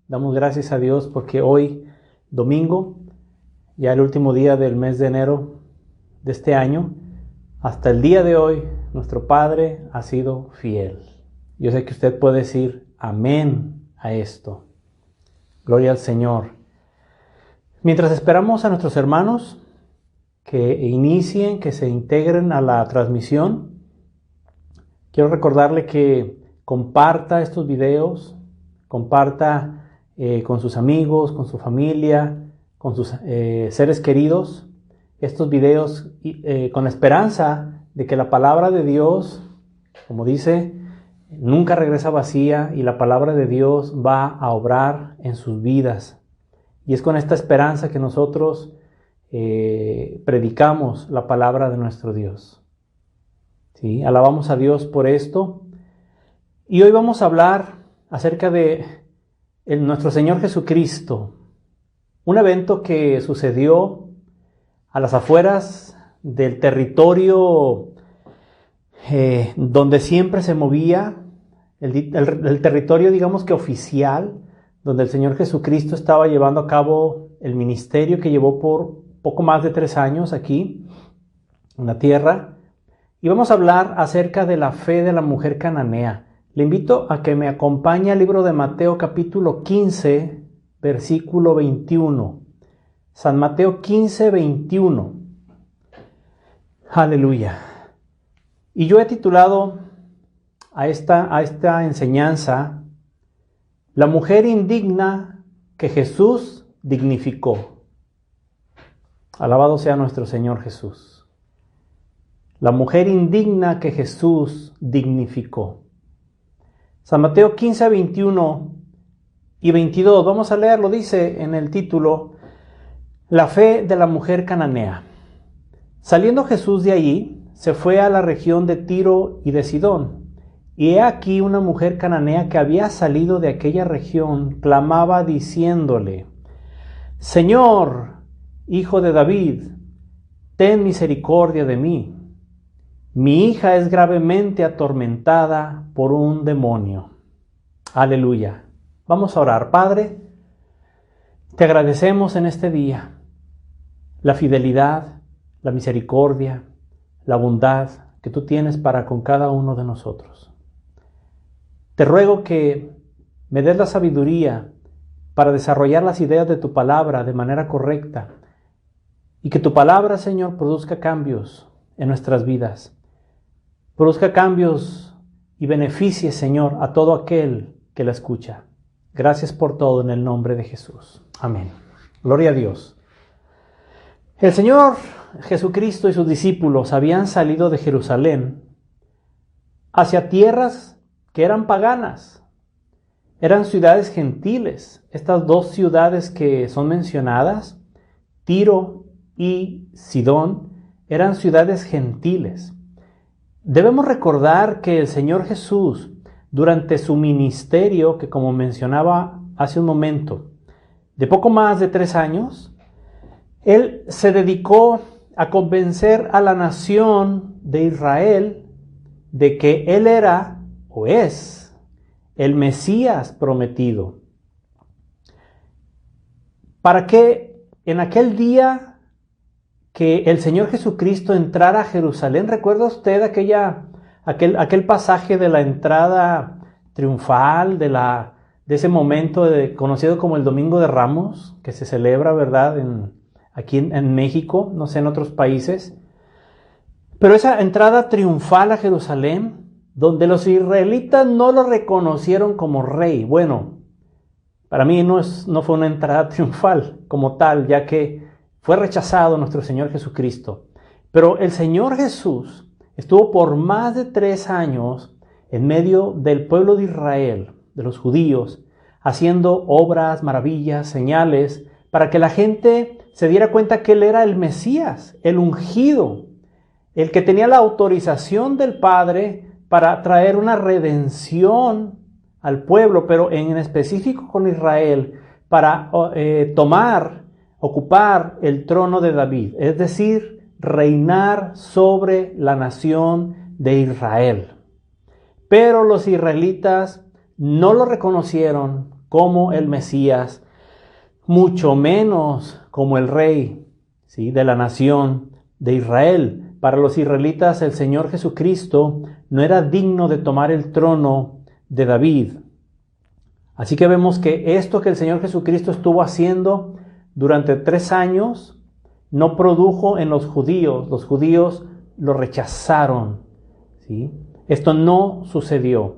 Damos gracias a Dios porque hoy, domingo, ya el último día del mes de enero de este año, hasta el día de hoy, nuestro Padre ha sido fiel. Yo sé que usted puede decir amén a esto. Gloria al Señor. Mientras esperamos a nuestros hermanos que inicien, que se integren a la transmisión, quiero recordarle que comparta estos videos, comparta con sus amigos, con su familia, con sus seres queridos, estos videos con la esperanza de que la palabra de Dios, como dice, nunca regresa vacía y la palabra de Dios va a obrar en sus vidas. Y es con esta esperanza que nosotros predicamos la palabra de nuestro Dios. ¿Sí? Alabamos a Dios por esto. Y hoy vamos a hablar acerca de nuestro Señor Jesucristo. Un evento que sucedió a las afueras del territorio donde siempre se movía, el territorio, digamos que oficial, donde el Señor Jesucristo estaba llevando a cabo el ministerio que llevó por poco más de 3 años aquí en la tierra. Y vamos a hablar acerca de la fe de la mujer cananea. Le invito a que me acompañe al libro de Mateo capítulo 15, versículo 21. San Mateo 15, 21. Aleluya. Y yo he titulado a esta enseñanza, La mujer indigna que Jesús dignificó. Alabado sea nuestro Señor Jesús. La mujer indigna que Jesús dignificó. San Mateo 15, 21 y 22. Vamos a leerlo. Dice en el título, La fe de la mujer cananea. Saliendo Jesús de allí, se fue a la región de Tiro y de Sidón. Y he aquí una mujer cananea que había salido de aquella región, clamaba diciéndole, Señor, Hijo de David, ten misericordia de mí. Mi hija es gravemente atormentada por un demonio. Aleluya. Vamos a orar. Padre, te agradecemos en este día la fidelidad, la misericordia, la bondad que tú tienes para con cada uno de nosotros. Te ruego que me des la sabiduría para desarrollar las ideas de tu palabra de manera correcta y que tu palabra, Señor, produzca cambios en nuestras vidas. Produzca cambios y beneficie, Señor, a todo aquel que la escucha. Gracias por todo en el nombre de Jesús. Amén. Gloria a Dios. El Señor Jesucristo y sus discípulos habían salido de Jerusalén hacia tierras que eran paganas. Eran ciudades gentiles. Estas 2 ciudades que son mencionadas, Tiro y Sidón, eran ciudades gentiles. Debemos recordar que el Señor Jesús, durante su ministerio, que como mencionaba hace un momento, de poco más de 3 años, Él se dedicó a convencer a la nación de Israel de que Él era o es el Mesías prometido. Para que en aquel día que el Señor Jesucristo entrara a Jerusalén, ¿recuerda usted aquel pasaje de la entrada triunfal de ese momento conocido como el Domingo de Ramos, que se celebra, ¿verdad?, aquí en México, no sé, en otros países? Pero esa entrada triunfal a Jerusalén, donde los israelitas no lo reconocieron como rey. Bueno, para mí no fue una entrada triunfal como tal, ya que fue rechazado nuestro Señor Jesucristo. Pero el Señor Jesús estuvo por más de 3 años en medio del pueblo de Israel, de los judíos, haciendo obras, maravillas, señales, para que la gente se diera cuenta que Él era el Mesías, el ungido, el que tenía la autorización del Padre para traer una redención al pueblo, pero en específico con Israel, para ocupar el trono de David, es decir, reinar sobre la nación de Israel. Pero los israelitas no lo reconocieron como el Mesías, mucho menos como el rey, ¿sí?, de la nación de Israel. Para los israelitas, el Señor Jesucristo no era digno de tomar el trono de David. Así que vemos que esto que el Señor Jesucristo estuvo haciendo durante 3 años no produjo en los judíos. Los judíos lo rechazaron, ¿sí? Esto no sucedió.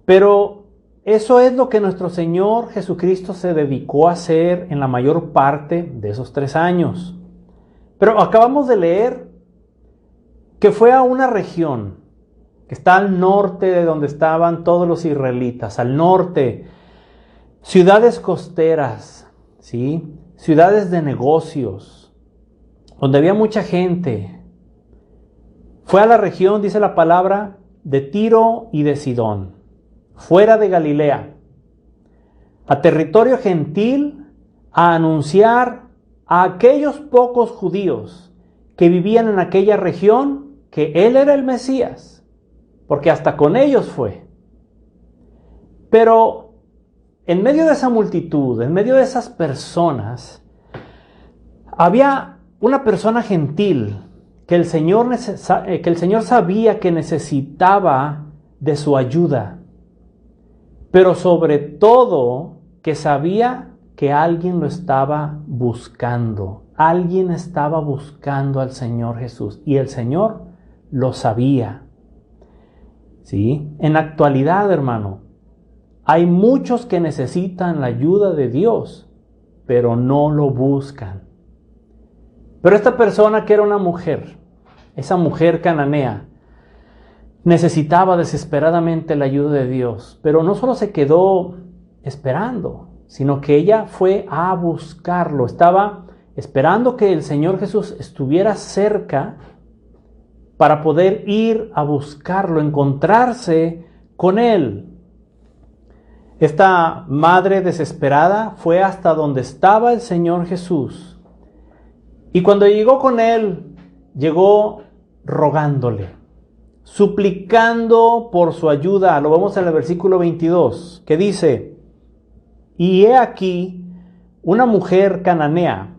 Pero eso es lo que nuestro Señor Jesucristo se dedicó a hacer en la mayor parte de esos 3 años. Pero acabamos de leer que fue a una región que está al norte de donde estaban todos los israelitas, al norte, ciudades costeras, ¿sí?, ciudades de negocios, donde había mucha gente. Fue a la región, dice la palabra, de Tiro y de Sidón, fuera de Galilea, a territorio gentil, a anunciar a aquellos pocos judíos que vivían en aquella región que Él era el Mesías, porque hasta con ellos fue. Pero en medio de esa multitud, en medio de esas personas, había una persona gentil que el Señor sabía que necesitaba de su ayuda, pero sobre todo que sabía que alguien lo estaba buscando. Alguien estaba buscando al Señor Jesús y el Señor lo sabía. ¿Sí? En la actualidad, hermano, hay muchos que necesitan la ayuda de Dios, pero no lo buscan. Pero esta persona, que era una mujer, esa mujer cananea, necesitaba desesperadamente la ayuda de Dios, pero no solo se quedó esperando, sino que ella fue a buscarlo. Estaba esperando que el Señor Jesús estuviera cerca para poder ir a buscarlo, encontrarse con Él. Esta madre desesperada fue hasta donde estaba el Señor Jesús. Y cuando llegó con Él, llegó rogándole, suplicando por su ayuda. Lo vemos en el versículo 22, que dice: y he aquí una mujer cananea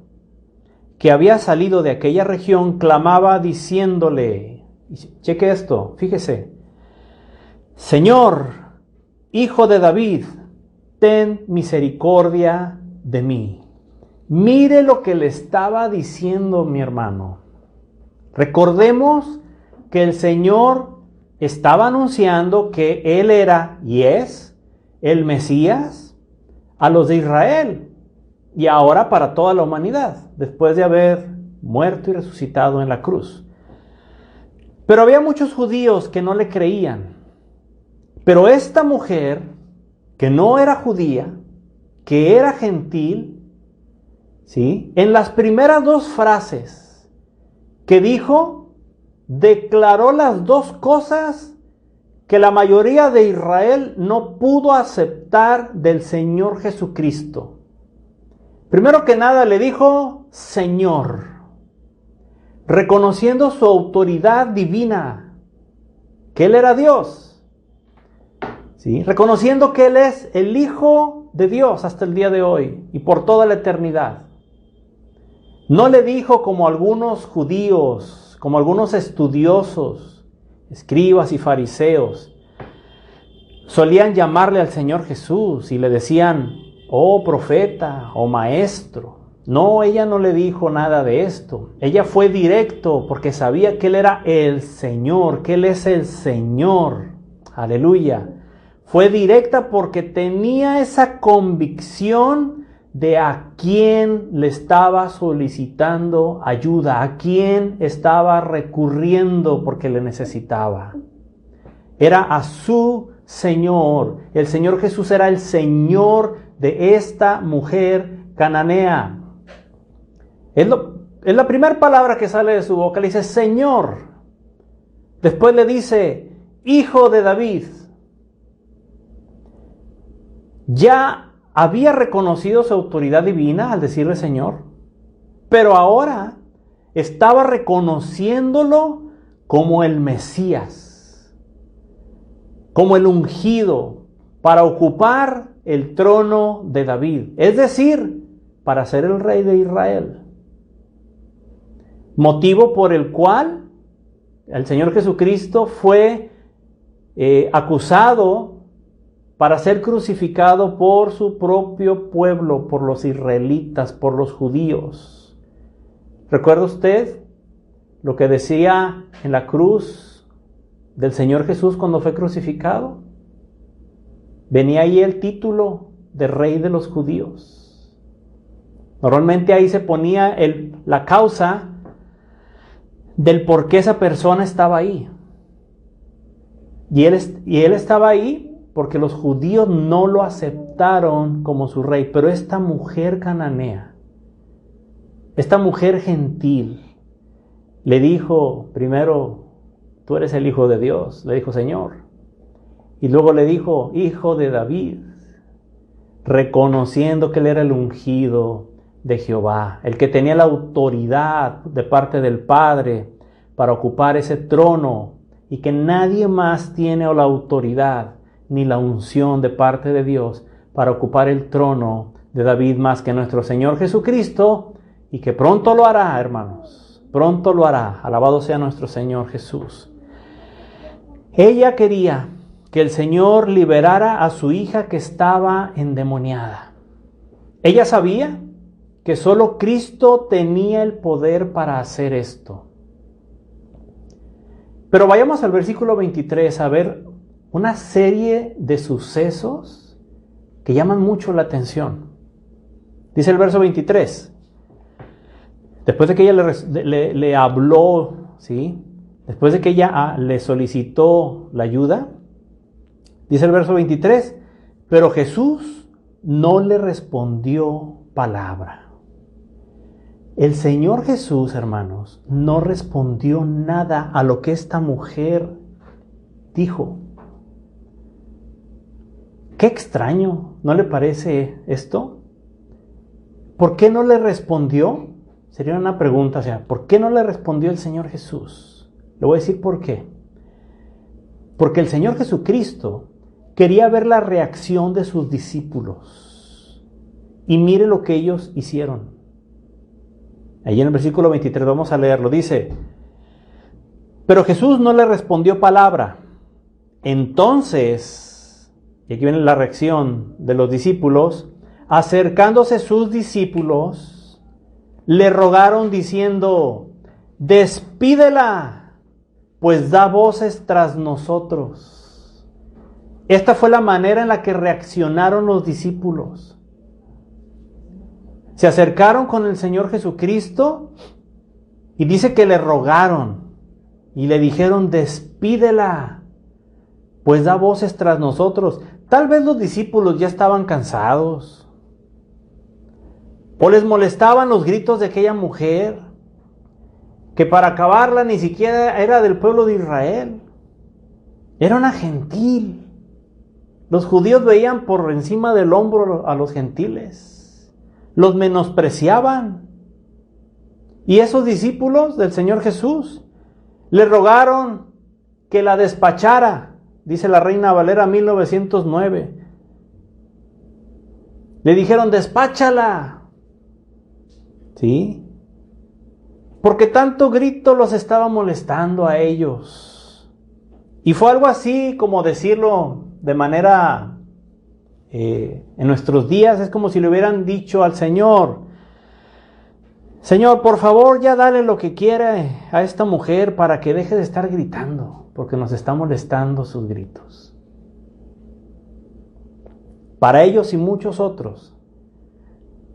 que había salido de aquella región, clamaba diciéndole, cheque esto, fíjese: Señor, Hijo de David, ten misericordia de mí. Mire lo que le estaba diciendo, mi hermano. Recordemos que el Señor estaba anunciando que Él era y es el Mesías a los de Israel y ahora para toda la humanidad, después de haber muerto y resucitado en la cruz. Pero había muchos judíos que no le creían. Pero esta mujer, que no era judía, que era gentil, ¿sí?, en las primeras 2 frases que dijo, declaró las 2 cosas que la mayoría de Israel no pudo aceptar del Señor Jesucristo. Primero que nada le dijo Señor, reconociendo su autoridad divina, que Él era Dios. ¿Sí? Reconociendo que Él es el Hijo de Dios hasta el día de hoy y por toda la eternidad. No le dijo como algunos judíos, como algunos estudiosos, escribas y fariseos, solían llamarle al Señor Jesús y le decían, oh profeta, oh maestro. No, ella no le dijo nada de esto. Ella fue directo porque sabía que Él era el Señor, que Él es el Señor. Aleluya. Fue directa porque tenía esa convicción de a quién le estaba solicitando ayuda, a quién estaba recurriendo porque le necesitaba. Era a su Señor. El Señor Jesús era el Señor de esta mujer cananea. Es la primera palabra que sale de su boca. Le dice Señor. Después le dice Hijo de David. Ya había reconocido su autoridad divina al decirle Señor, pero ahora estaba reconociéndolo como el Mesías, como el ungido, para ocupar el trono de David, es decir, para ser el rey de Israel. Motivo por el cual el Señor Jesucristo fue acusado para ser crucificado por su propio pueblo, por los israelitas, por los judíos. ¿Recuerda usted lo que decía en la cruz del Señor Jesús cuando fue crucificado? Venía ahí el título de rey de los judíos. Normalmente ahí se ponía la causa del por qué esa persona estaba ahí. Y él estaba ahí porque los judíos no lo aceptaron como su rey. Pero esta mujer cananea, esta mujer gentil, le dijo primero, tú eres el Hijo de Dios, le dijo Señor. Y luego le dijo, Hijo de David, reconociendo que él era el ungido de Jehová, el que tenía la autoridad de parte del Padre para ocupar ese trono, y que nadie más tiene la autoridad ni la unción de parte de Dios para ocupar el trono de David más que nuestro Señor Jesucristo, y que pronto lo hará, hermanos, pronto lo hará. Alabado sea nuestro Señor Jesús. Ella quería que el Señor liberara a su hija que estaba endemoniada. Ella sabía que solo Cristo tenía el poder para hacer esto. Pero vayamos al versículo 23 a ver una serie de sucesos que llaman mucho la atención. Dice el verso 23. Después de que ella le habló, ¿sí? Después de que ella le solicitó la ayuda, dice el verso 23, pero Jesús no le respondió palabra. El Señor Jesús, hermanos, no respondió nada a lo que esta mujer dijo. Qué extraño, ¿no le parece esto? ¿Por qué no le respondió? Sería una pregunta, o sea, ¿por qué no le respondió el Señor Jesús? Le voy a decir por qué. Porque el Señor Jesucristo quería ver la reacción de sus discípulos. Y mire lo que ellos hicieron. Allí en el versículo 23 vamos a leerlo. Dice, pero Jesús no le respondió palabra. Entonces, y aquí viene la reacción de los discípulos, acercándose sus discípulos, le rogaron diciendo, despídela, pues da voces tras nosotros. Esta fue la manera en la que reaccionaron los discípulos. Se acercaron con el Señor Jesucristo y dice que le rogaron y le dijeron, despídela, pues da voces tras nosotros. Tal vez los discípulos ya estaban cansados, o les molestaban los gritos de aquella mujer, que para acabarla ni siquiera era del pueblo de Israel, era una gentil. Los judíos veían por encima del hombro a los gentiles. Los menospreciaban. Y esos discípulos del Señor Jesús le rogaron que la despachara, dice la Reina Valera 1909. Le dijeron, despáchala. ¿Sí? Porque tanto grito los estaba molestando a ellos. Y fue algo así como decirlo de manera... en nuestros días es como si le hubieran dicho al Señor, Señor, por favor ya dale lo que quiere a esta mujer para que deje de estar gritando, porque nos está molestando sus gritos. Para ellos y muchos otros,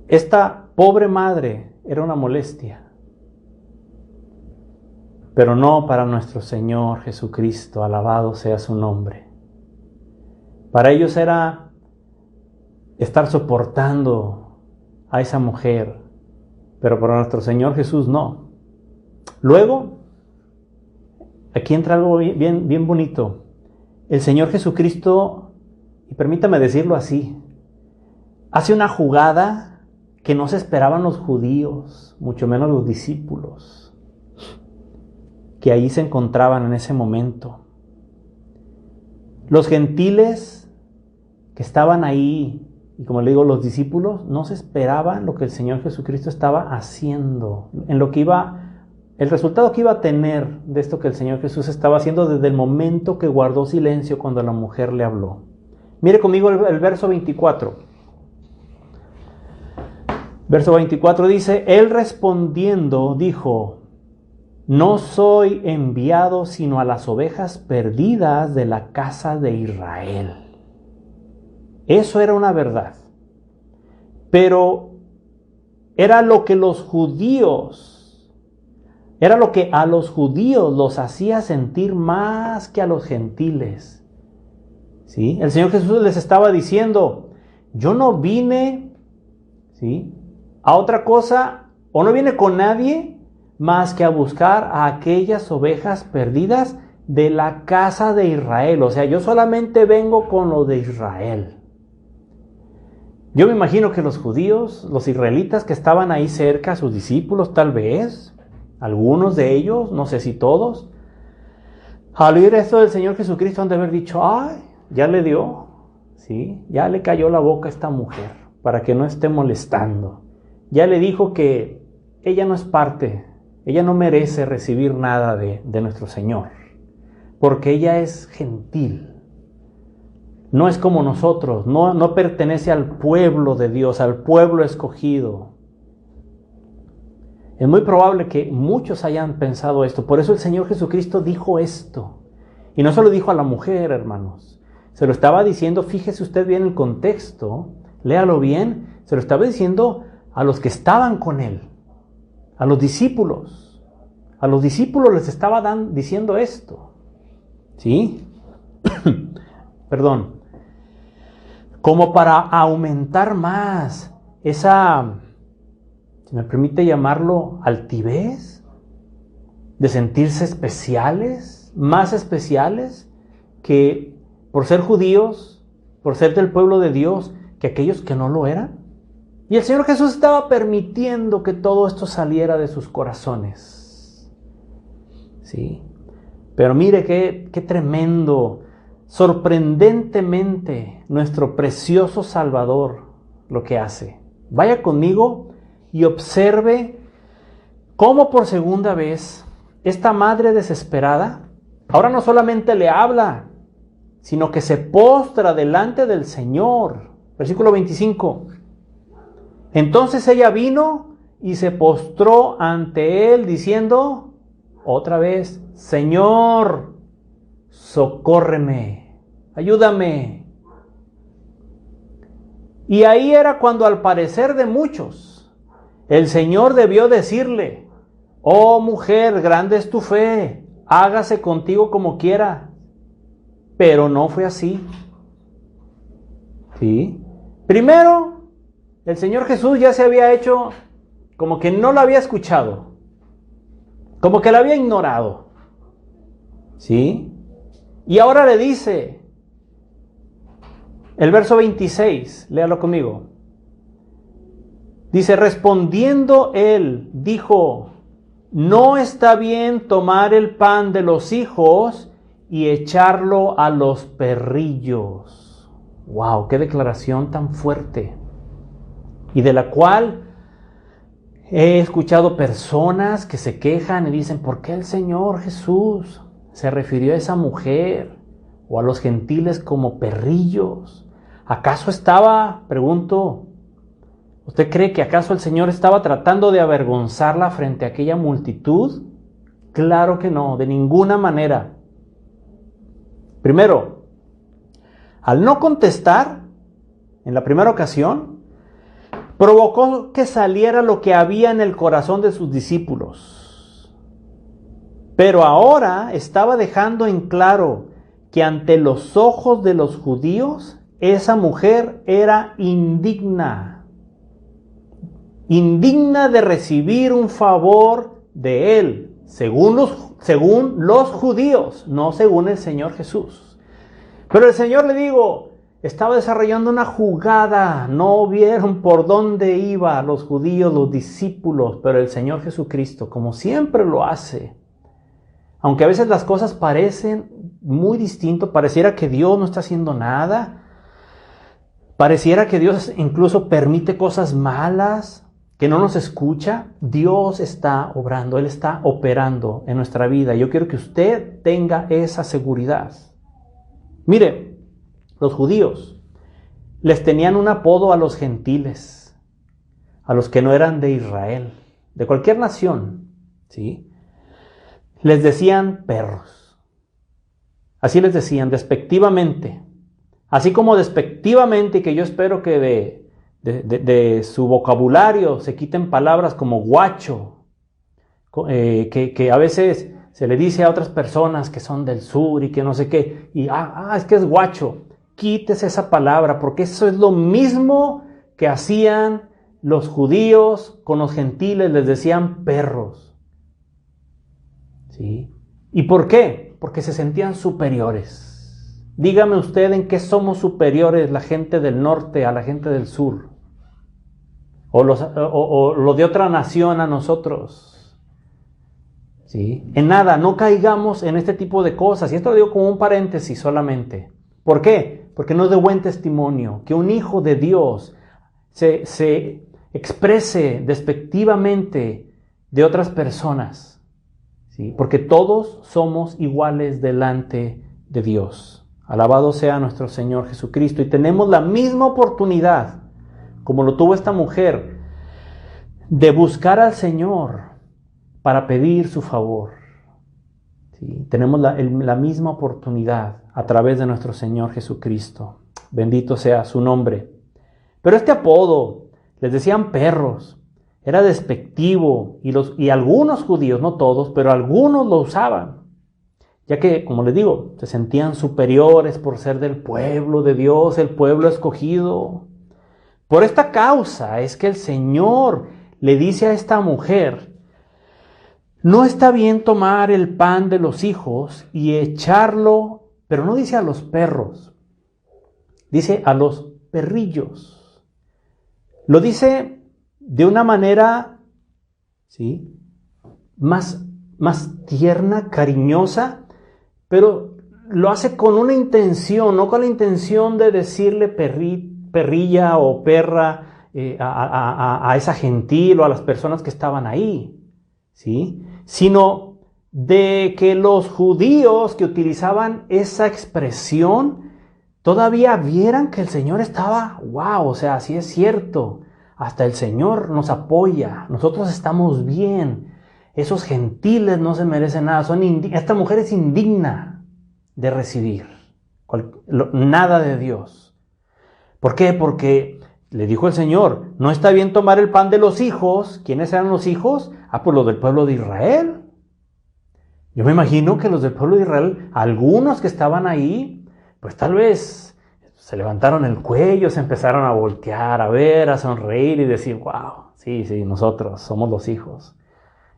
esta pobre madre era una molestia, pero no para nuestro Señor Jesucristo, alabado sea su nombre. Para ellos era estar soportando a esa mujer, pero para nuestro Señor Jesús no. Luego, aquí entra algo bien bonito. El Señor Jesucristo, y permítame decirlo así, hace una jugada que no se esperaban los judíos, mucho menos los discípulos, que ahí se encontraban en ese momento. Los gentiles que estaban ahí, y como le digo, los discípulos no se esperaban lo que el Señor Jesucristo estaba haciendo, en lo que el resultado que iba a tener de esto que el Señor Jesús estaba haciendo desde el momento que guardó silencio cuando la mujer le habló. Mire conmigo el verso 24. Verso 24 dice, él respondiendo dijo, no soy enviado sino a las ovejas perdidas de la casa de Israel. Eso era una verdad. Pero era lo que a los judíos los hacía sentir más que a los gentiles. ¿Sí? El Señor Jesús les estaba diciendo, yo no vine, ¿sí?, a otra cosa, o no vine con nadie más que a buscar a aquellas ovejas perdidas de la casa de Israel. O sea, yo solamente vengo con lo de Israel. Yo me imagino que los judíos, los israelitas que estaban ahí cerca, sus discípulos tal vez, algunos de ellos, no sé si todos, al oír esto del Señor Jesucristo han de haber dicho, ay, ya le dio, ¿sí? Ya le cayó la boca a esta mujer para que no esté molestando. Ya le dijo que ella no es parte, ella no merece recibir nada de nuestro Señor, porque ella es gentil. No es como nosotros, no pertenece al pueblo de Dios, al pueblo escogido. Es muy probable que muchos hayan pensado esto, por eso el Señor Jesucristo dijo esto. Y no se lo dijo a la mujer, hermanos, se lo estaba diciendo, fíjese usted bien el contexto, léalo bien, se lo estaba diciendo a los que estaban con él, a los discípulos. A los discípulos les estaba diciendo esto. ¿Sí? Perdón. Como para aumentar más esa, si me permite llamarlo, altivez, de sentirse especiales, más especiales que por ser judíos, por ser del pueblo de Dios, que aquellos que no lo eran. Y el Señor Jesús estaba permitiendo que todo esto saliera de sus corazones. ¿Sí? Pero mire qué tremendo, sorprendentemente, nuestro precioso Salvador lo que hace. Vaya conmigo y observe cómo por segunda vez esta madre desesperada, ahora no solamente le habla, sino que se postra delante del Señor. Versículo 25. Entonces ella vino y se postró ante él diciendo otra vez, Señor, socórreme, ayúdame. Y ahí era cuando al parecer de muchos, el Señor debió decirle, oh mujer, grande es tu fe, hágase contigo como quiera. Pero no fue así. ¿Sí? Primero, el Señor Jesús ya se había hecho como que no lo había escuchado, como que lo había ignorado. ¿Sí? Y ahora le dice, el verso 26, léalo conmigo. Dice, respondiendo él, dijo, no está bien tomar el pan de los hijos y echarlo a los perrillos. ¡Wow! ¡Qué declaración tan fuerte! Y de la cual he escuchado personas que se quejan y dicen, ¿por qué el Señor Jesús se refirió a esa mujer o a los gentiles como perrillos? ¿Acaso estaba, pregunto, usted cree que acaso el Señor estaba tratando de avergonzarla frente a aquella multitud? Claro que no, de ninguna manera. Primero, al no contestar en la primera ocasión, provocó que saliera lo que había en el corazón de sus discípulos. Pero ahora estaba dejando en claro que ante los ojos de los judíos, esa mujer era indigna de recibir un favor de él, según los judíos, no según el Señor Jesús. Pero el Señor, le digo, estaba desarrollando una jugada, no vieron por dónde iba los judíos, los discípulos, pero el Señor Jesucristo, como siempre lo hace, aunque a veces las cosas parecen muy distintas, pareciera que Dios no está haciendo nada, Pareciera que Dios incluso permite cosas malas, que no nos escucha. Dios está obrando, Él está operando en nuestra vida. Yo quiero que usted tenga esa seguridad. Mire, los judíos les tenían un apodo a los gentiles, a los que no eran de Israel, de cualquier nación, ¿sí? Les decían perros. Así les decían, despectivamente. Así como despectivamente, que yo espero que de su vocabulario se quiten palabras como guacho, que a veces se le dice a otras personas que son del sur y que no sé qué, y es que es guacho. Quítese esa palabra, porque eso es lo mismo que hacían los judíos con los gentiles, les decían perros. ¿Sí? ¿Y por qué? Porque se sentían superiores. Dígame usted en qué somos superiores la gente del norte a la gente del sur. O lo de otra nación a nosotros. ¿Sí? En nada, no caigamos en este tipo de cosas. Y esto lo digo como un paréntesis solamente. ¿Por qué? Porque no es de buen testimonio que un hijo de Dios se exprese despectivamente de otras personas. ¿Sí? Porque todos somos iguales delante de Dios. Alabado sea nuestro Señor Jesucristo. Y tenemos la misma oportunidad, como lo tuvo esta mujer, de buscar al Señor para pedir su favor. ¿Sí? Tenemos la misma oportunidad a través de nuestro Señor Jesucristo. Bendito sea su nombre. Pero este apodo, les decían perros, era despectivo y algunos judíos, no todos, pero algunos lo usaban. Ya que, como les digo, se sentían superiores por ser del pueblo de Dios, el pueblo escogido. Por esta causa es que el Señor le dice a esta mujer, no está bien tomar el pan de los hijos y echarlo, pero no dice a los perros, dice a los perrillos. Lo dice de una manera, ¿sí?, más tierna, cariñosa, pero lo hace con una intención, no con la intención de decirle perrilla o perra a esa gentil o a las personas que estaban ahí, ¿sí?, sino de que los judíos que utilizaban esa expresión todavía vieran que el Señor estaba, wow, o sea, sí es cierto, hasta el Señor nos apoya, nosotros estamos bien. Esos gentiles no se merecen nada. Esta mujer es indigna de recibir nada de Dios. ¿Por qué? Porque le dijo el Señor, no está bien tomar el pan de los hijos. ¿Quiénes eran los hijos? Pues los del pueblo de Israel. Yo me imagino que los del pueblo de Israel, algunos que estaban ahí, pues tal vez se levantaron el cuello, se empezaron a voltear, a ver, a sonreír y decir, wow, sí, nosotros somos los hijos.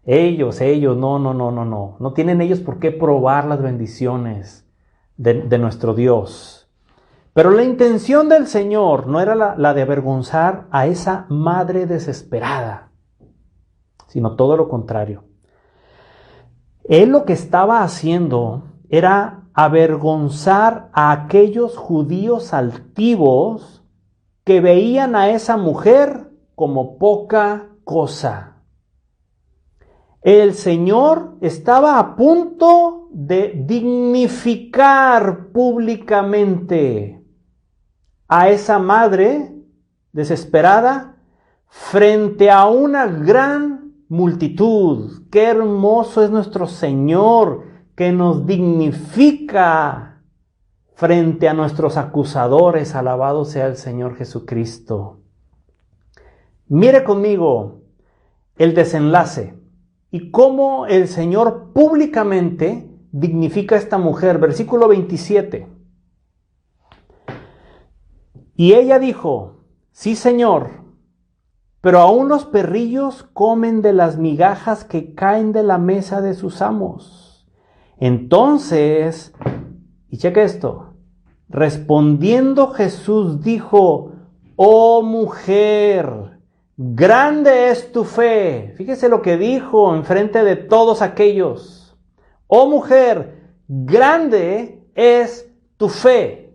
Ellos, no tienen ellos por qué probar las bendiciones de nuestro Dios. Pero la intención del Señor no era la de avergonzar a esa madre desesperada, sino todo lo contrario. Él lo que estaba haciendo era avergonzar a aquellos judíos altivos que veían a esa mujer como poca cosa. El Señor estaba a punto de dignificar públicamente a esa madre desesperada frente a una gran multitud. Qué hermoso es nuestro Señor, que nos dignifica frente a nuestros acusadores. Alabado sea el Señor Jesucristo. Mire conmigo el desenlace y cómo el Señor públicamente dignifica a esta mujer. Versículo 27. Y ella dijo, sí, Señor, pero aún los perrillos comen de las migajas que caen de la mesa de sus amos. Entonces, y checa esto, respondiendo Jesús dijo, oh mujer, grande es tu fe. Fíjese lo que dijo enfrente de todos aquellos. Oh mujer, grande es tu fe. Tu fe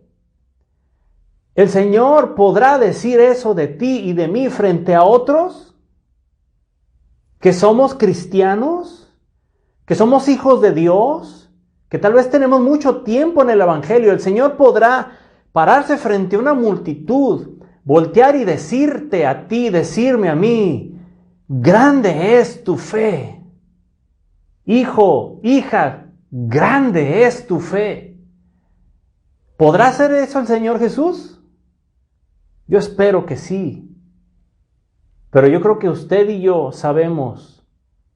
¿El Señor podrá decir eso de ti y de mí frente a otros? ¿Que somos cristianos? ¿Que somos hijos de Dios? ¿Que tal vez tenemos mucho tiempo en el Evangelio? ¿El Señor podrá pararse frente a una multitud, voltear y decirte a ti, decirme a mí, grande es tu fe? Hijo, hija, grande es tu fe. ¿Podrá hacer eso el Señor Jesús? Yo espero que sí. Pero yo creo que usted y yo sabemos,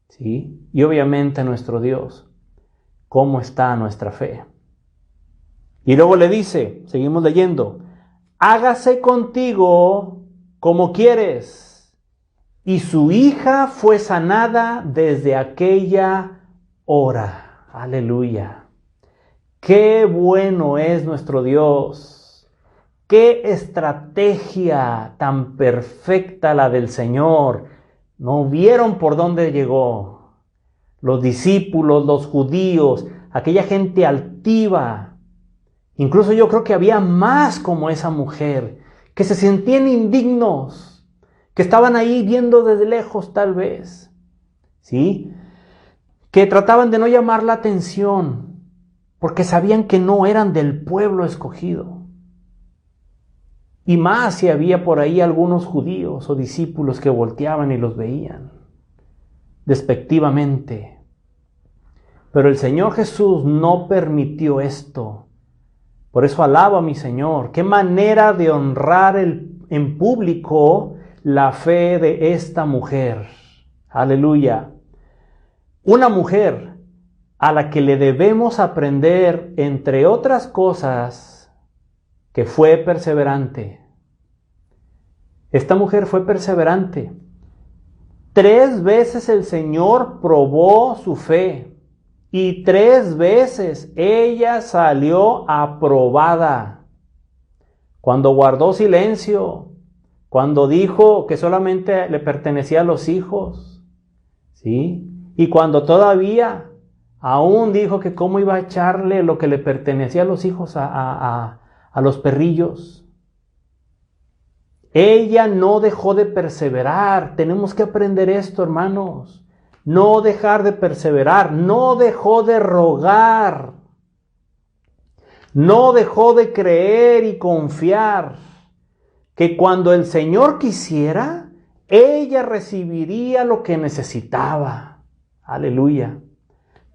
¿sí? Y obviamente nuestro Dios, cómo está nuestra fe. Y luego le dice, seguimos leyendo, hágase contigo como quieres. Y su hija fue sanada desde aquella hora. Aleluya. Qué bueno es nuestro Dios. Qué estrategia tan perfecta la del Señor. No vieron por dónde llegó. Los discípulos, los judíos, aquella gente altiva. Incluso yo creo que había más como esa mujer, que se sentían indignos, que estaban ahí viendo desde lejos tal vez, ¿sí? Que trataban de no llamar la atención, porque sabían que no eran del pueblo escogido. Y más si había por ahí algunos judíos o discípulos que volteaban y los veían despectivamente. Pero el Señor Jesús no permitió esto. Por eso alabo a mi Señor. Qué manera de honrar en público la fe de esta mujer. Aleluya. Una mujer a la que le debemos aprender, entre otras cosas, que fue perseverante. Esta mujer fue perseverante. 3 veces el Señor probó su fe y 3 veces ella salió aprobada. Cuando guardó silencio, cuando dijo que solamente le pertenecía a los hijos, ¿sí? Y cuando todavía aún dijo que cómo iba a echarle lo que le pertenecía a los hijos a los perrillos. Ella no dejó de perseverar. Tenemos que aprender esto, hermanos. No dejar de perseverar. No dejó de rogar. No dejó de creer y confiar que cuando el Señor quisiera, ella recibiría lo que necesitaba. Aleluya.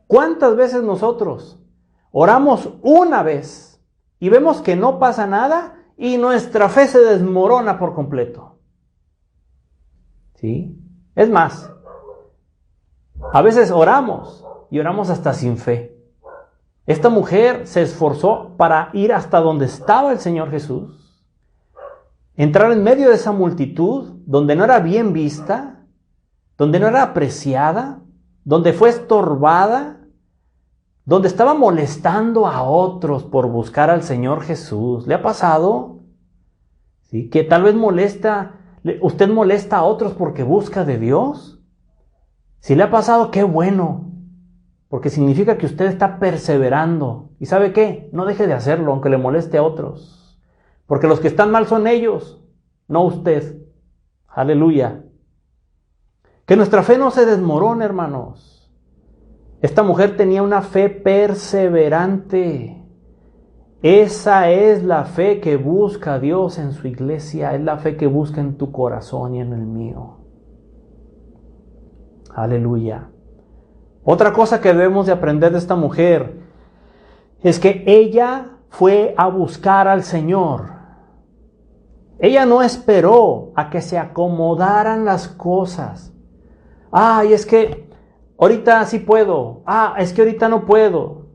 ¿Cuántas veces nosotros oramos una vez y vemos que no pasa nada y nuestra fe se desmorona por completo? ¿Sí? Es más, a veces oramos y oramos hasta sin fe. Esta mujer se esforzó para ir hasta donde estaba el Señor Jesús, entrar en medio de esa multitud donde no era bien vista, donde no era apreciada, donde fue estorbada, donde estaba molestando a otros por buscar al Señor Jesús. ¿Le ha pasado? ¿Sí? Que tal vez usted molesta a otros porque busca de Dios. Si le ha pasado, qué bueno, porque significa que usted está perseverando. ¿Y sabe qué? No deje de hacerlo, aunque le moleste a otros, porque los que están mal son ellos, no usted. Aleluya. Que nuestra fe no se desmorone, hermanos. Esta mujer tenía una fe perseverante. Esa es la fe que busca Dios en su iglesia. Es la fe que busca en tu corazón y en el mío. Aleluya. Otra cosa que debemos de aprender de esta mujer es que ella fue a buscar al Señor. Ella no esperó a que se acomodaran las cosas. Ay, es que ahorita sí puedo. Es que ahorita no puedo.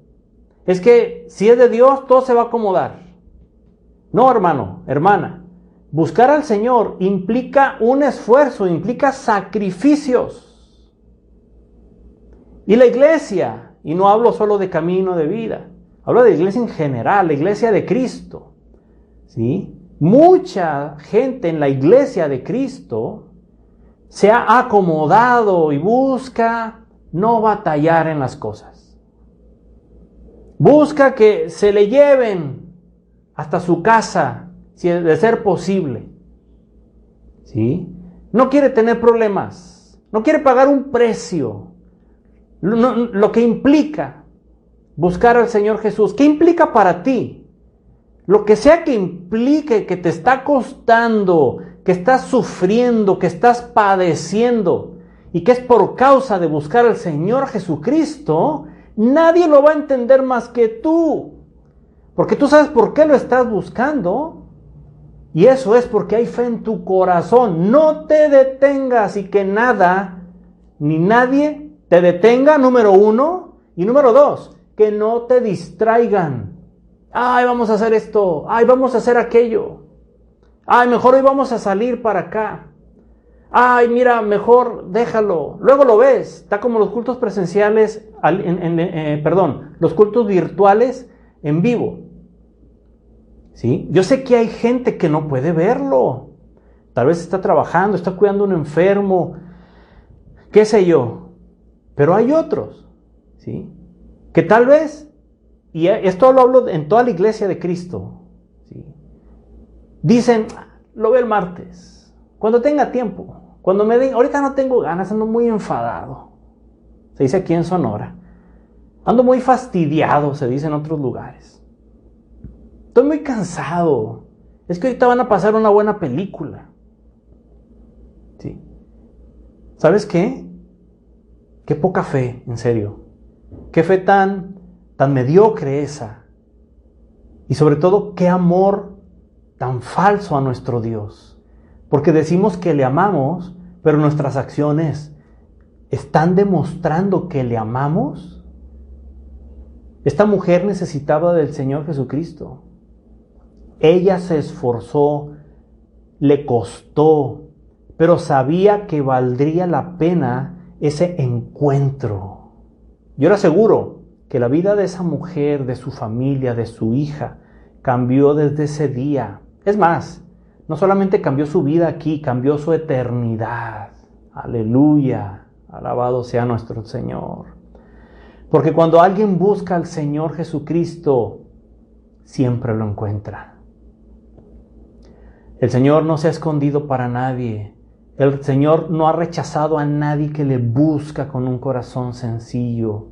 Es que si es de Dios, todo se va a acomodar. No, hermano, hermana. Buscar al Señor implica un esfuerzo, implica sacrificios. Y la iglesia, y no hablo solo de Camino de Vida, hablo de la iglesia en general, la iglesia de Cristo. ¿Sí? Mucha gente en la iglesia de Cristo se ha acomodado y busca no batallar en las cosas. Busca que se le lleven hasta su casa si es de ser posible. ¿Sí? No quiere tener problemas, no quiere pagar un precio. Lo que implica buscar al Señor Jesús, ¿qué implica para ti? Lo que sea que implique que te está costando, que estás sufriendo, que estás padeciendo y que es por causa de buscar al Señor Jesucristo, nadie lo va a entender más que tú. Porque tú sabes por qué lo estás buscando. Y eso es porque hay fe en tu corazón. No te detengas y que nada ni nadie te detenga, número 1. Y número 2, que no te distraigan. Ay, vamos a hacer esto. Ay, vamos a hacer aquello. Ay, mejor hoy vamos a salir para acá. Ay, mira, mejor déjalo. Luego lo ves. Está como los cultos presenciales, los cultos virtuales en vivo. ¿Sí? Yo sé que hay gente que no puede verlo. Tal vez está trabajando, está cuidando a un enfermo, qué sé yo. Pero hay otros, ¿sí? Que tal vez, y esto lo hablo en toda la iglesia de Cristo, ¿sí? Dicen, lo veo el martes, cuando tenga tiempo, cuando me den, ahorita no tengo ganas, ando muy enfadado. Se dice aquí en Sonora. Ando muy fastidiado, se dice en otros lugares. Estoy muy cansado. Es que ahorita van a pasar una buena película. ¿Sí? ¿Sabes qué? Qué poca fe, en serio. Qué fe tan mediocre esa. Y sobre todo, qué amor tan falso a nuestro Dios. Porque decimos que le amamos, pero nuestras acciones están demostrando que le amamos. Esta mujer necesitaba del Señor Jesucristo. Ella se esforzó, le costó, pero sabía que valdría la pena ese encuentro. Yo era seguro que la vida de esa mujer, de su familia, de su hija, cambió desde ese día. Es más, no solamente cambió su vida aquí, cambió su eternidad. Aleluya, alabado sea nuestro Señor. Porque cuando alguien busca al Señor Jesucristo, siempre lo encuentra. El Señor no se ha escondido para nadie. El Señor no ha rechazado a nadie que le busca con un corazón sencillo,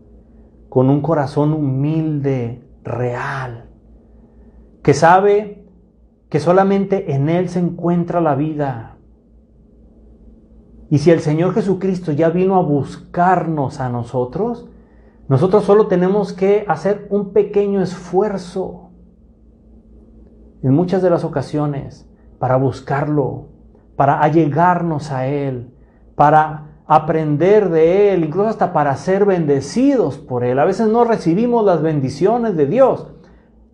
con un corazón humilde, real, que sabe que solamente en Él se encuentra la vida. Y si el Señor Jesucristo ya vino a buscarnos a nosotros, nosotros solo tenemos que hacer un pequeño esfuerzo en muchas de las ocasiones para buscarlo, para allegarnos a Él, para aprender de Él, incluso hasta para ser bendecidos por Él. A veces no recibimos las bendiciones de Dios,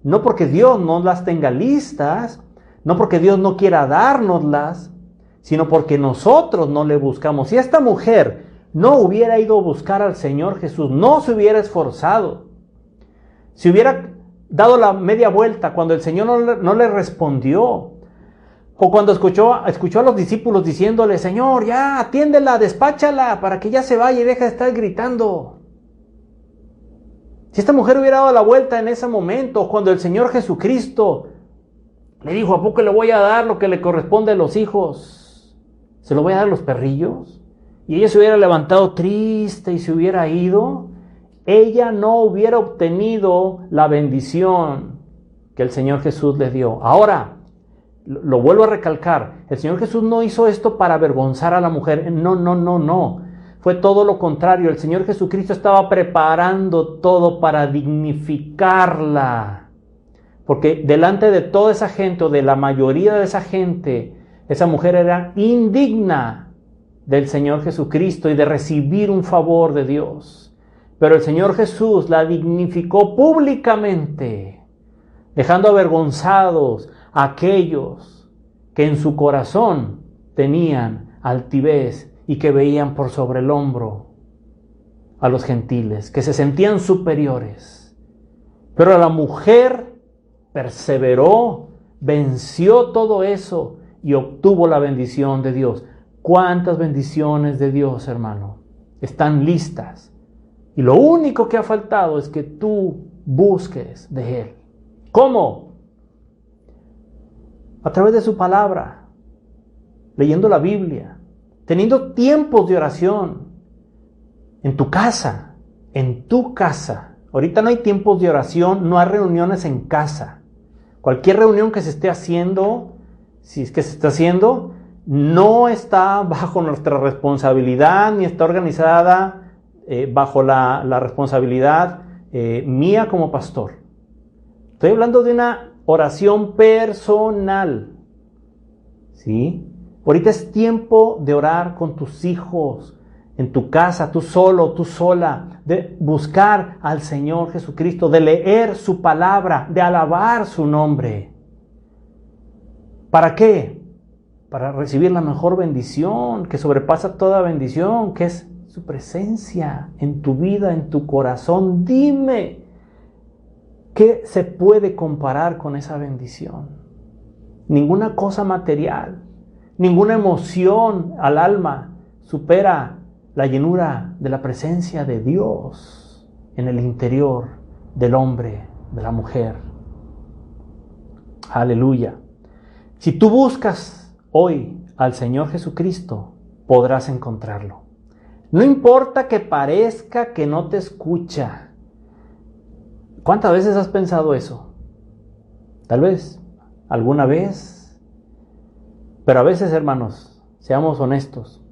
no porque Dios no las tenga listas, no porque Dios no quiera dárnoslas, sino porque nosotros no le buscamos. Si esta mujer no hubiera ido a buscar al Señor Jesús, no se hubiera esforzado, si hubiera dado la media vuelta cuando el Señor no le respondió, o cuando escuchó a los discípulos diciéndole, Señor, ya, atiéndela, despáchala, para que ya se vaya y deje de estar gritando. Si esta mujer hubiera dado la vuelta en ese momento, cuando el Señor Jesucristo le dijo, ¿a poco le voy a dar lo que le corresponde a los hijos? ¿Se lo voy a dar a los perrillos? Y ella se hubiera levantado triste y se hubiera ido, ella no hubiera obtenido la bendición que el Señor Jesús le dio. Ahora, lo vuelvo a recalcar, el Señor Jesús no hizo esto para avergonzar a la mujer, no. Fue todo lo contrario, el Señor Jesucristo estaba preparando todo para dignificarla. Porque delante de toda esa gente, o de la mayoría de esa gente, esa mujer era indigna del Señor Jesucristo y de recibir un favor de Dios. Pero el Señor Jesús la dignificó públicamente, dejando avergonzados a aquellos que en su corazón tenían altivez y que veían por sobre el hombro a los gentiles, que se sentían superiores. Pero la mujer perseveró, venció todo eso y obtuvo la bendición de Dios. ¿Cuántas bendiciones de Dios, hermano, están listas? Y lo único que ha faltado es que tú busques de Él. ¿Cómo? a través de su palabra, leyendo la Biblia, teniendo tiempos de oración en tu casa, Ahorita no hay tiempos de oración, no hay reuniones en casa. Cualquier reunión que se esté haciendo, si es que se está haciendo, no está bajo nuestra responsabilidad, ni está organizada bajo la responsabilidad mía como pastor. Estoy hablando de una oración personal, ¿sí? Ahorita es tiempo de orar con tus hijos, en tu casa, tú solo, tú sola, de buscar al Señor Jesucristo, de leer su palabra, de alabar su nombre. ¿Para qué? Para recibir la mejor bendición, que sobrepasa toda bendición, que es su presencia en tu vida, en tu corazón. Dime, ¿qué se puede comparar con esa bendición? Ninguna cosa material, ninguna emoción al alma supera la llenura de la presencia de Dios en el interior del hombre, de la mujer. Aleluya. Si tú buscas hoy al Señor Jesucristo, podrás encontrarlo. No importa que parezca que no te escucha. ¿Cuántas veces has pensado eso? Tal vez, alguna vez. Pero a veces, hermanos, seamos honestos,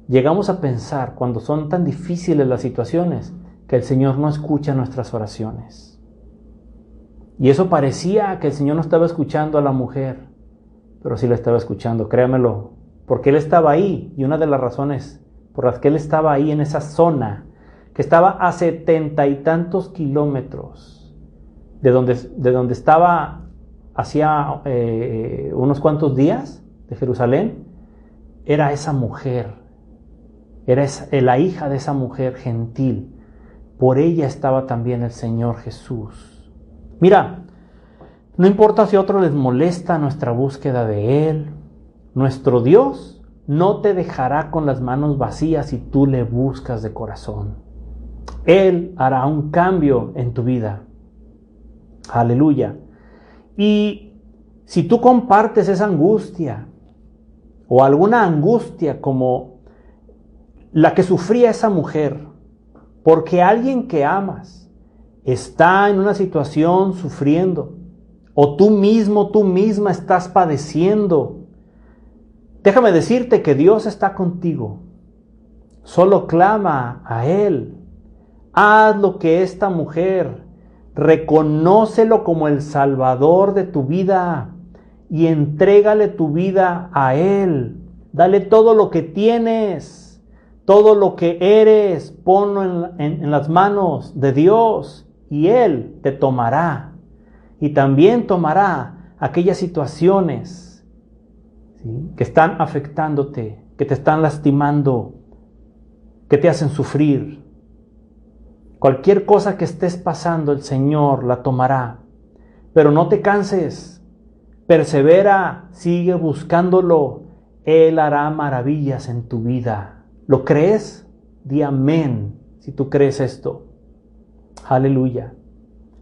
llegamos a pensar, cuando son tan difíciles las situaciones, que el Señor no escucha nuestras oraciones. Y eso parecía que el Señor no estaba escuchando a la mujer, pero sí la estaba escuchando, créamelo, porque Él estaba ahí. Y una de las razones por las que Él estaba ahí en esa zona, que estaba a 70 y tantos kilómetros de donde estaba hacía unos cuantos días, de Jerusalén, era esa mujer, era la hija de esa mujer gentil. Por ella estaba también el Señor Jesús. Mira, no importa si a otros les molesta nuestra búsqueda de Él, nuestro Dios no te dejará con las manos vacías si tú le buscas de corazón. Él hará un cambio en tu vida. Aleluya. Y si tú compartes esa angustia o alguna angustia como la que sufría esa mujer, porque alguien que amas está en una situación sufriendo, o tú mismo, tú misma estás padeciendo, déjame decirte que Dios está contigo. Solo clama a Él. Haz lo que esta mujer. Reconócelo como el Salvador de tu vida y entrégale tu vida a Él. Dale todo lo que tienes, todo lo que eres, ponlo en las manos de Dios y Él te tomará. Y también tomará aquellas situaciones, ¿sí?, que están afectándote, que te están lastimando, que te hacen sufrir. Cualquier cosa que estés pasando, el Señor la tomará. Pero no te canses, persevera, sigue buscándolo. Él hará maravillas en tu vida. ¿Lo crees? Di amén si tú crees esto. Aleluya.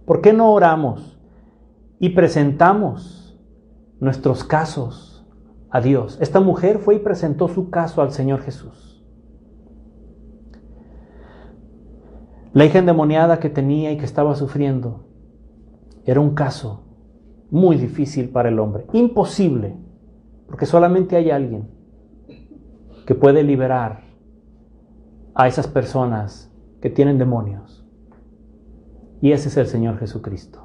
¿Por qué no oramos y presentamos nuestros casos a Dios? Esta mujer fue y presentó su caso al Señor Jesús. La hija endemoniada que tenía y que estaba sufriendo era un caso muy difícil para el hombre, imposible, porque solamente hay alguien que puede liberar a esas personas que tienen demonios, y ese es el Señor Jesucristo,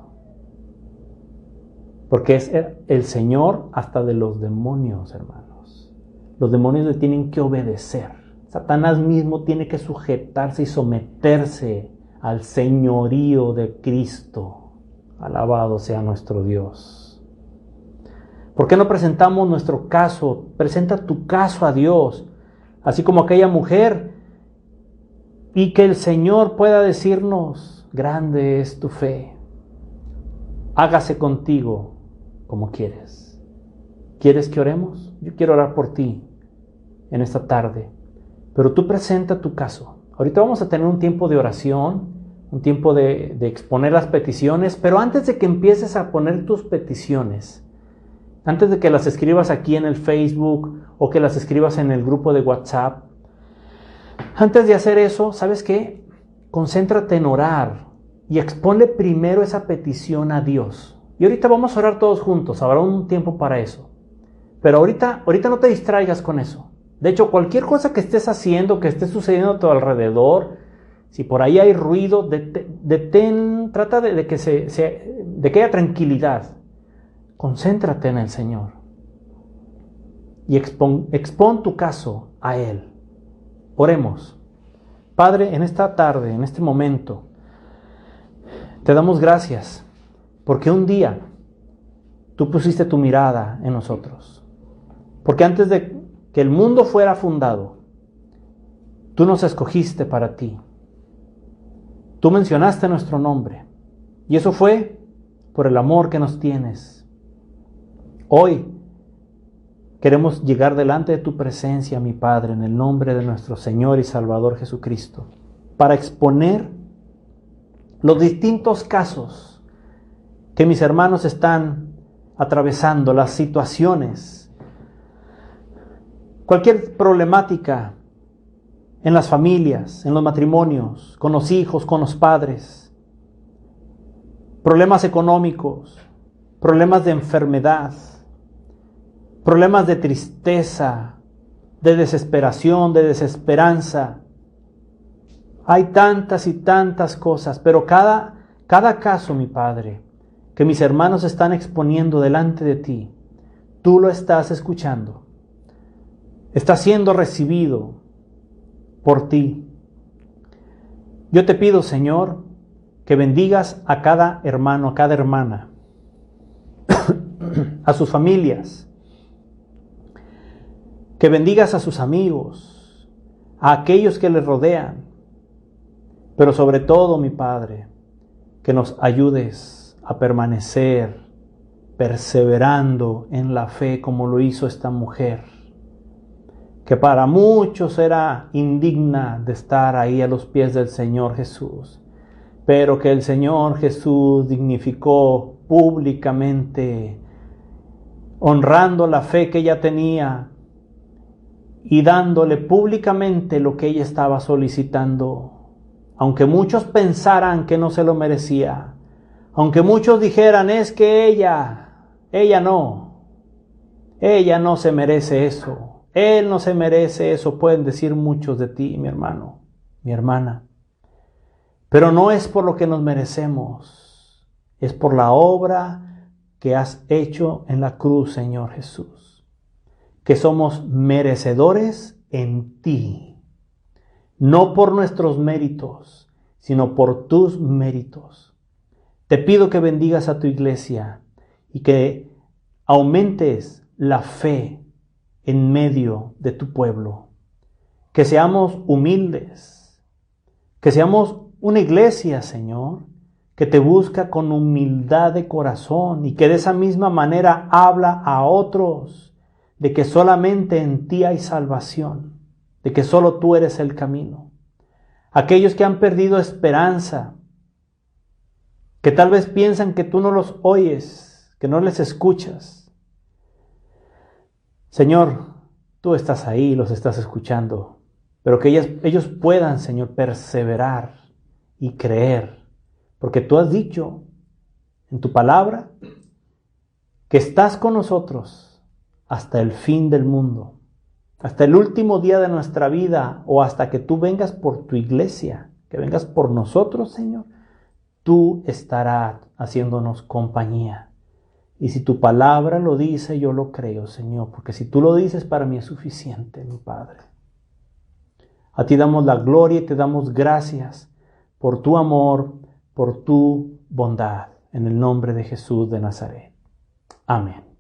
porque es el Señor hasta de los demonios, hermanos. Los demonios le tienen que obedecer. Satanás mismo tiene que sujetarse y someterse al señorío de Cristo. Alabado sea nuestro Dios. ¿Por qué no presentamos nuestro caso? Presenta tu caso a Dios, así como aquella mujer, y que el Señor pueda decirnos: grande es tu fe. Hágase contigo como quieres. ¿Quieres que oremos? Yo quiero orar por ti en esta tarde. Pero tú presenta tu caso. Ahorita vamos a tener un tiempo de oración, un tiempo de exponer las peticiones, pero antes de que empieces a poner tus peticiones, Antes de que las escribas aquí en el Facebook o que las escribas en el grupo de WhatsApp, antes de hacer eso, ¿sabes qué? Concéntrate en orar y exponle primero esa petición a Dios. Y ahorita vamos a orar todos juntos, habrá un tiempo para eso. Pero ahorita no te distraigas con eso. De hecho, cualquier cosa que estés haciendo, que esté sucediendo a tu alrededor, si por ahí hay ruido, trata de que haya tranquilidad. Concéntrate en el Señor y expón tu caso a Él. Oremos. Padre, en esta tarde, en este momento, te damos gracias porque un día tú pusiste tu mirada en nosotros. Porque antes de que el mundo fuera fundado, tú nos escogiste para ti. Tú mencionaste nuestro nombre y eso fue por el amor que nos tienes. Hoy queremos llegar delante de tu presencia, mi Padre, en el nombre de nuestro Señor y Salvador Jesucristo, para exponer los distintos casos que mis hermanos están atravesando, las situaciones, cualquier problemática en las familias, en los matrimonios, con los hijos, con los padres, problemas económicos, problemas de enfermedad, problemas de tristeza, de desesperación, de desesperanza. Hay tantas y tantas cosas, pero cada caso, mi Padre, que mis hermanos están exponiendo delante de ti, tú lo estás escuchando. Está siendo recibido por ti. Yo te pido, Señor, que bendigas a cada hermano, a cada hermana, a sus familias, que bendigas a sus amigos, a aquellos que les rodean, pero sobre todo, mi Padre, que nos ayudes a permanecer perseverando en la fe como lo hizo esta mujer, que para muchos era indigna de estar ahí a los pies del Señor Jesús, pero que el Señor Jesús dignificó públicamente, honrando la fe que ella tenía y dándole públicamente lo que ella estaba solicitando. Aunque muchos pensaran que no se lo merecía, aunque muchos dijeran, es que ella no se merece eso, él no se merece eso, pueden decir muchos de ti, mi hermano, mi hermana. Pero no es por lo que nos merecemos, es por la obra que has hecho en la cruz, Señor Jesús, que somos merecedores en ti. No por nuestros méritos, sino por tus méritos. Te pido que bendigas a tu iglesia y que aumentes la fe en medio de tu pueblo. Que seamos humildes, que seamos una iglesia, Señor, que te busca con humildad de corazón y que de esa misma manera habla a otros de que solamente en ti hay salvación, de que solo tú eres el camino. Aquellos que han perdido esperanza, que tal vez piensan que tú no los oyes, que no les escuchas. Señor, tú estás ahí, los estás escuchando, pero que ellos puedan, Señor, perseverar y creer, porque tú has dicho en tu palabra que estás con nosotros hasta el fin del mundo. Hasta el último día de nuestra vida o hasta que tú vengas por tu iglesia, que vengas por nosotros, Señor, tú estarás haciéndonos compañía. Y si tu palabra lo dice, yo lo creo, Señor, porque si tú lo dices, para mí es suficiente, mi Padre. A ti damos la gloria y te damos gracias por tu amor, por tu bondad, en el nombre de Jesús de Nazaret. Amén.